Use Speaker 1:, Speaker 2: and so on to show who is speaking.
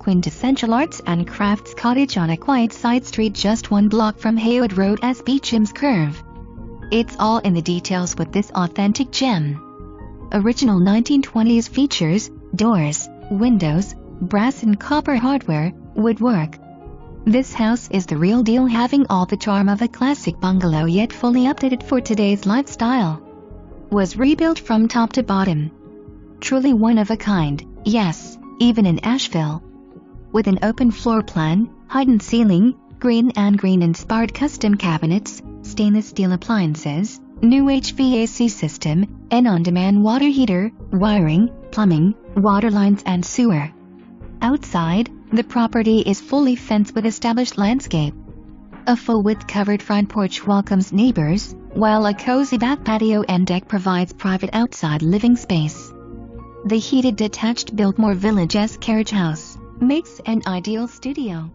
Speaker 1: Quintessential Arts and Crafts cottage on a quiet side street just 1 block from Haywood Road as Beecham's curve. It's all in the details with this authentic gem. Original 1920s features, doors, windows, brass and copper hardware, woodwork. This house is the real deal, having all the charm of a classic bungalow yet fully updated for today's lifestyle. Was rebuilt from top to bottom. Truly one of a kind, yes, even in Asheville. With an open floor plan, heightened ceiling, Greene and Greene inspired custom cabinets, stainless steel appliances, new HVAC system, and on-demand water heater, wiring, plumbing, water lines and sewer. Outside, the property is fully fenced with established landscape. A full-width covered front porch welcomes neighbors, while a cozy back patio and deck provides private outside living space. The heated detached Biltmore Village-esque carriage house makes an ideal studio.